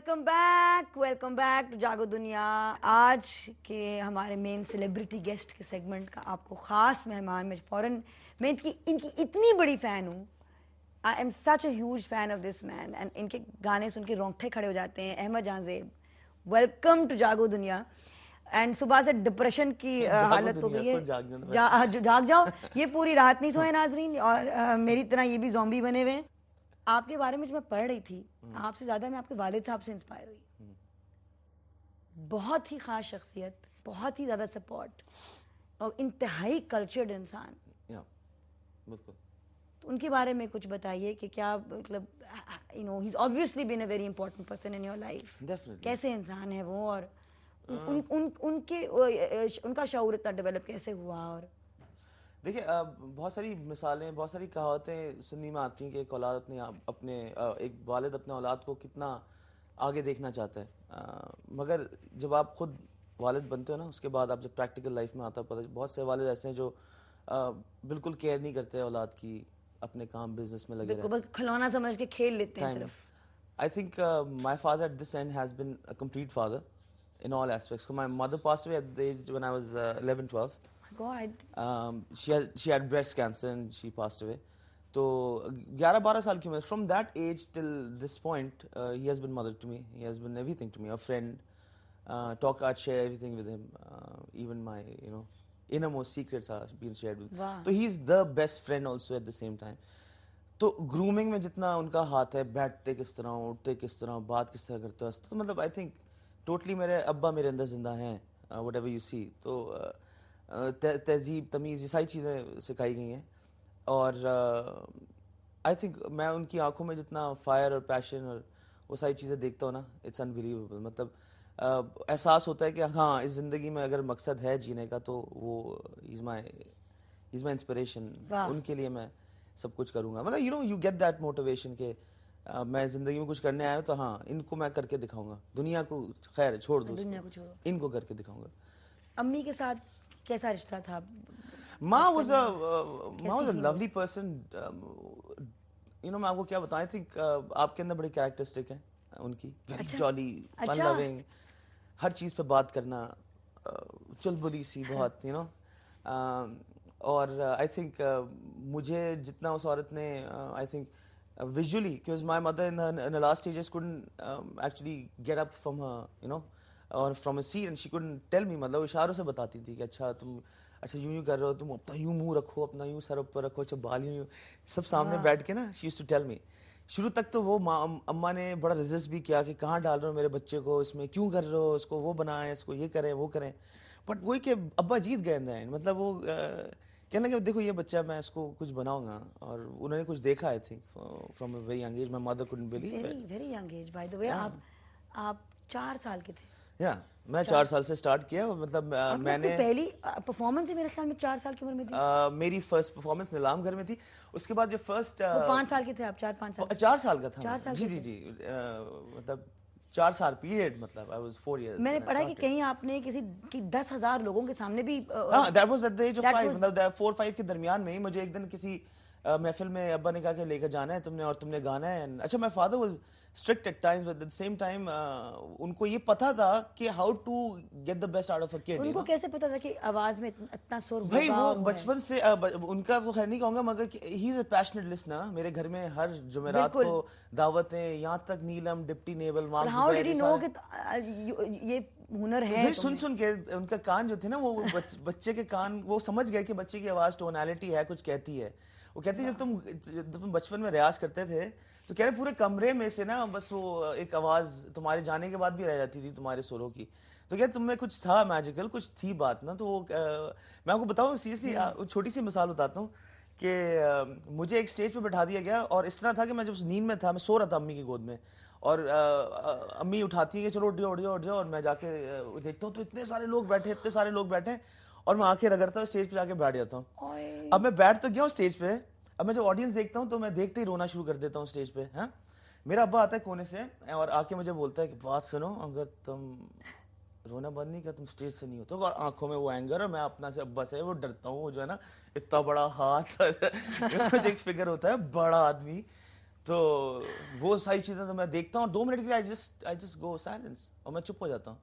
Welcome back to जागो दुनिया। आज के हमारे मेन सेलिब्रिटी गेस्ट के सेगमेंट का आपको खास मेहमान मैं इनकी इतनी बड़ी फ़ैन हूँ। I am such a huge fan of this man and इनके गाने सुन के रोंगटे खड़े हो जाते हैं। अहमद जान ज़ेब, वेलकम टू जागो दुनिया। एंड सुबह से डिप्रेशन की हालत हो गई है। जाग जाओ, ये पूरी रात नहीं सोए नाजरीन, और मेरी तरह ये भी ज़ॉम्बी बने हुए हैं। आपके बारे में जो मैं पढ़ रही थी, आपसे ज़्यादा मैं आपके वालिद साहब से इंस्पायर हुई। बहुत ही ख़ास शख्सियत, बहुत ही ज़्यादा सपोर्ट और इंतहाई कल्चर्ड इंसान। बिल्कुल। तो उनके बारे में कुछ बताइए कि क्या मतलब, you know, he is obviously been a very important person in your life. कैसे इंसान है वो, और उनका शऊर इतना डेवलप कैसे हुआ? और देखिए, बहुत सारी मिसालें, बहुत सारी कहावतें सुनने में आती हैं कि एक औलाद अपने एक वालिद अपने औलाद को कितना आगे देखना चाहता है। मगर जब आप खुद वालिद बनते हो ना, उसके बाद आप जब प्रैक्टिकल लाइफ में आता है, पता बहुत से वालिद ऐसे हैं जो बिल्कुल केयर नहीं करते औलाद की, अपने काम बिजनेस में लगे रहते हैं, बस खिलौना समझ के खेल लेते हैं सिर्फ। I think my father at this end has been a complete father in all aspects. So my mother passed away at the age when I was 11, 12. God. She had breast cancer and she passed away. तो 11-12 साल की उम्र, from that age till this point, he has been mother to me. He has been everything to me, a friend. I'd share everything with him. Even my, innermost secrets are being shared with. Wow. So he's the best friend also at the same time. तो grooming में जितना उनका हाथ है, बैठते किस तरह, उठते किस तरह, बात किस तरह करते हो, तो मतलब आई थिंक टोटली मेरे अब्बा मेरे अंदर जिंदा हैं, वट एवर यू सी। तो तहजीब, तमीज़, ये सारी चीज़ें सिखाई गई हैं। और आई थिंक मैं उनकी आंखों में जितना फायर और पैशन और वो सारी चीज़ें देखता हूँ ना, इट्स अनबिलीवेबल। मतलब एहसास होता है कि हाँ, इस ज़िंदगी में अगर मकसद है जीने का तो वो इज़ माई इंस्पिरेशन। उनके लिए मैं सब कुछ करूँगा। मतलब यू गेट दैट मोटिवेशन के मैं ज़िंदगी में कुछ करने आया हूँ तो हाँ, इनको मैं करके दिखाऊंगा। दुनिया को खैर छोड़ दो, दुनिया को छोड़ो, इनको करके दिखाऊंगा। अम्मी के साथ कैसा रिश्ता था? माँ was a lovely person. मैं आपको क्या बताऊं, आई थिंक आपके अंदर बड़ी कैरेक्टरिस्टिक है उनकी, वेरी जॉली, फन लविंग, हर चीज़ पे बात करना, चुलबुली सी बहुत, और आई थिंक मुझे जितना उस औरत ने, I think visually, because my mother in the last stages couldn't actually get up from her, or from a seat, and she couldn't tell me, मतलब इशारों से बताती थी कि अच्छा तुम यूं कर रहे हो, तुम अपना यूं मुंह रखो, अपना यूं सर ऊपर रखो, अच्छा बाल यूं, सब सामने बैठ के ना, she used to tell me. शुरू तक तो वो अम्मा ने बड़ा रेजिस्ट भी किया कि कहाँ डाल रहे हो मेरे बच्चे को, इसमें क्यों कर रहे हो, इसको वो बनाएं, इसको ये करें वो करें, बट वही कि अब्बा जीत गए इन द एंड। मतलब वो कहना कि देखो ये बच्चा, मैं इसको कुछ बनाऊंगा, और उन्होंने कुछ देखा, I think from a very young age. My mother couldn't believe it. Very young age, by the way. आप 4 साल के थे? या मैं 4 साल से स्टार्ट किया। मतलब मैंने पहली परफॉर्मेंस मेरे ख्याल में 4 साल की उम्र में थी। मेरी फर्स्ट परफॉर्मेंस नीलाम घर में थी। उसके बाद जो फर्स्ट 5 साल के थे आप? 4-5 साल? 4 साल का था। 4 साल जी जी जी, मतलब 4 साल पीरियड, मतलब आई वाज 4 इयर्स। मैंने पढ़ा कि कहीं आपने किसी 10,000 लोगों के सामने भी, that was at the age of 5, मतलब 4-5 के दरमियान में ही मुझे एक दिन किसी महफिल में अब्बा ने कहा कि लेकर जाना है तुमने, और तुमने गाना है। अच्छा, my father was strict at times, but at the same time उनको ये पता था कि how to get the best out of a kid. उनको कैसे पता था कि आवाज में इतना सुर होगा? भाई वो बचपन से, उनका तो खैर नहीं कहूंगा, मगर he is a passionate listener. मेरे घर में हर जुमेरात को दावतें, यहाँ तक Neelam, deputy naval, how did he know कि ये हुनर है? सुन के उनका कान जो थे ना, वो बच्चे के कान, वो समझ गए कि बच्चे की आवाज टोनैलिटी है, कुछ कहती है। वो कहती है जब तुम बचपन में रियाज करते थे तो कह रहे पूरे कमरे में से ना बस वो एक आवाज तुम्हारे जाने के बाद भी रह जाती थी तुम्हारे सुरों की। तो क्या तुम में कुछ था मैजिकल, कुछ थी बात ना। तो वो मैं आपको बताऊं सीरियसली, छोटी सी मिसाल बताता हूँ कि मुझे एक स्टेज पे बैठा दिया गया, और इस तरह था कि मैं जब नींद में था, मैं सो रहा था अम्मी की गोद में, और अम्मी उठाती है कि चलो उठ जाओ उठ जाओ उठ जाओ, और मैं जाके देखता हूँ तो इतने सारे लोग बैठे, और मैं आंखें रगड़ता हूँ, स्टेज पे जाके बैठ जाता हूँ। अब मैं बैठ तो गया हूँ स्टेज पे, अब मैं जब ऑडियंस देखता हूँ तो मैं देखते ही रोना शुरू कर देता हूँ स्टेज पे। हाँ, मेरा अब्बा आता है कोने से और आके मुझे बोलता है कि बात सुनो, अगर तुम रोना बंद नहीं किया तुम स्टेज से नहीं होते। और आंखों में वो एंगर, और मैं अपना से अब्बा से वो डरता हूँ, जो है ना इतना बड़ा हाथ एक फिगर होता है, बड़ा आदमी, तो वो सारी चीजें तो मैं देखता हूँ, 2 मिनट के लिए आई जस्ट गो साइलेंस, और मैं चुप हो जाता हूँ।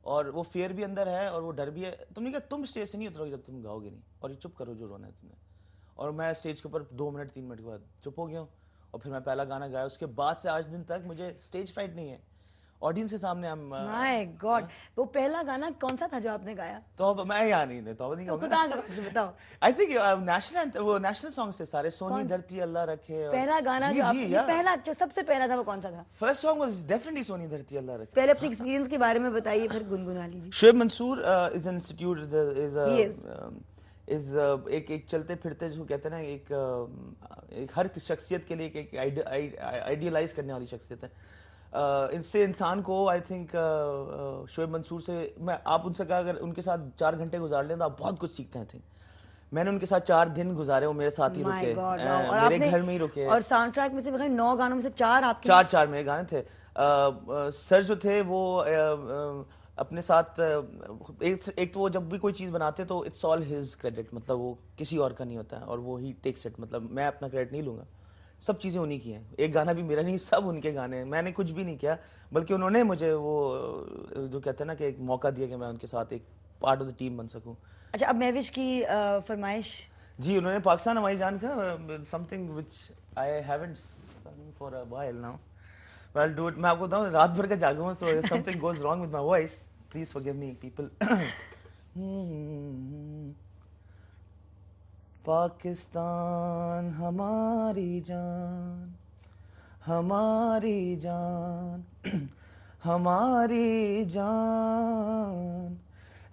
और वो फियर भी अंदर है और वो डर भी है। तुमने कहा तुम स्टेज से नहीं उतरोगे जब तुम गाओगे नहीं, और ये चुप करो जो रोना है तुमने। और मैं स्टेज के ऊपर 2 मिनट 3 मिनट के बाद चुप हो गया हूँ, और फिर मैं पहला गाना गाया। उसके बाद से आज दिन तक मुझे स्टेज फ्राइट नहीं है, ऑडियंस के सामने हम माय गॉड, वो पहला गाना कौन सा था जो आपने गाया? तो मैं यहाँ नहीं तो नहीं तो कहूँगा। बताओ। आई थिंक नेशनल सॉन्ग्स थे सारे, सोनी धरती अल्लाह रखे। पहला गाना जो आपने पहला जो सबसे पहला था वो कौन सा था? First song was definitely Sohni Dharti Allah रखे। पहले अपने एक्सपीरियंस के बारे में बताइए, फिर गुनगुना लीजिए। Shoaib Mansoor is an institute is एक चलते फिरते जो कहते हैं ना, एक हर शख्सियत के लिए एक आइडियलाइज करने वाली शख्सियत है। इनसे इंसान को आई थिंक शुएब मंसूर से आप उनसे कहा अगर उनके साथ 4 घंटे गुजार लें तो आप बहुत कुछ सीखते हैं। मैंने उनके साथ 4 दिन गुजारे, वो मेरे साथ ही रुके, मेरे घर में ही रुके। और साउंड ट्रैक में से 9 गानों में से 4 आपके? 4 मेरे गाने थे। सर जो थे वो अपने साथ एक तो वो जब भी कोई चीज़ बनाते तो इट्स ऑल हिज क्रेडिट, मतलब वो किसी और का नहीं होता है, और वो ही टेक्स इट, मतलब मैं अपना क्रेडिट नहीं लूँगा, सब चीज़ें उन्हीं की हैं। एक गाना भी मेरा नहीं, सब उनके गाने हैं, मैंने कुछ भी नहीं किया, बल्कि उन्होंने मुझे वो जो कहते हैं ना कि एक मौका दिया कि मैं उनके साथ एक पार्ट ऑफ द टीम बन सकूं। अच्छा, अब महविश की फरमाइश। जी, उन्होंने पाकिस्तान हमारी जान का something which I haven't sung for a while now. Well do it. मैं आपको बताऊं रात भर का जागा हूं, so if something goes wrong with my voice please forgive me people. Pakistan हमारी जान, हमारी जान, हमारी जान,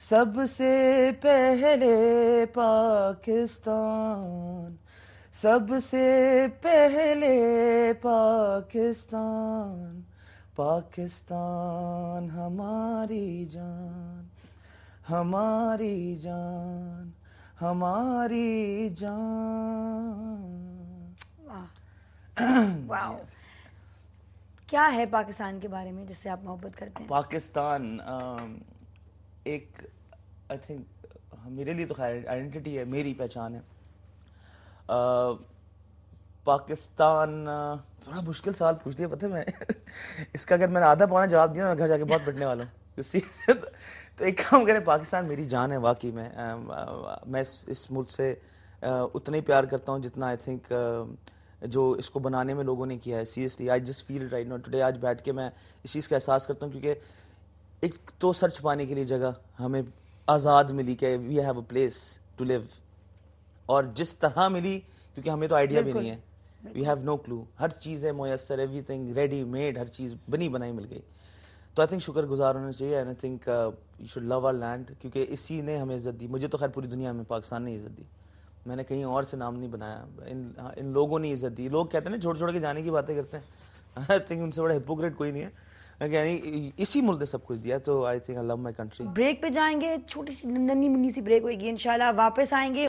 सबसे पहले पाकिस्तान, सबसे पहले पाकिस्तान, पाकिस्तान हमारी जान, हमारी जान, हमारी जान। वाह। क्या है पाकिस्तान के बारे में जिससे आप मोहब्बत करते हैं? पाकिस्तान एक आई थिंक मेरे लिए तो खैर आइडेंटिटी है, मेरी पहचान है। पाकिस्तान बड़ा मुश्किल सवाल पूछ लिया, पता है मैं इसका अगर मैंने आधा पौना जवाब दिया मैं घर जाके बहुत पिटने वाला हूँ। तो एक काम करें, पाकिस्तान मेरी जान है वाकई में। मैं इस मुल्क से उतना ही प्यार करता हूँ जितना आई थिंक जो इसको बनाने में लोगों ने किया है। Seriously I just feel right now today, आज बैठ के मैं इस चीज़ का एहसास करता हूँ, क्योंकि एक तो सर छुपाने के लिए जगह हमें आज़ाद मिली कि we have a place to live, और जिस तरह मिली, क्योंकि हमें तो आइडिया भी नहीं है, वी हैव नो क्लू, हर चीज़ है मुयसर, एवरीथिंग रेडी मेड, हर चीज़ बनी बनाई मिल गई। तो आई थिंक शुक्रगुजार होना चाहिए, and I think you should love our land, क्योंकि इसी ने हमें इज्जत दी। मुझे तो खैर पूरी दुनिया में पाकिस्तान ने इज्जत दी, मैंने कहीं और से नाम नहीं बनाया, इन लोगों ने इज्जत दी। लोग कहते हैं ना छोड़ छोड़ के जाने की बातें करते हैं, आई थिंक उनसे बड़ा हिपोक्रेट कोई नहीं है, यानी इसी मुल्क ने सब कुछ दिया। तो I think I love my country. Break पे जाएंगे, छोटी सी नन्ही मुन्नी सी ब्रेक होगी, इंशाल्लाह वापस आएंगे।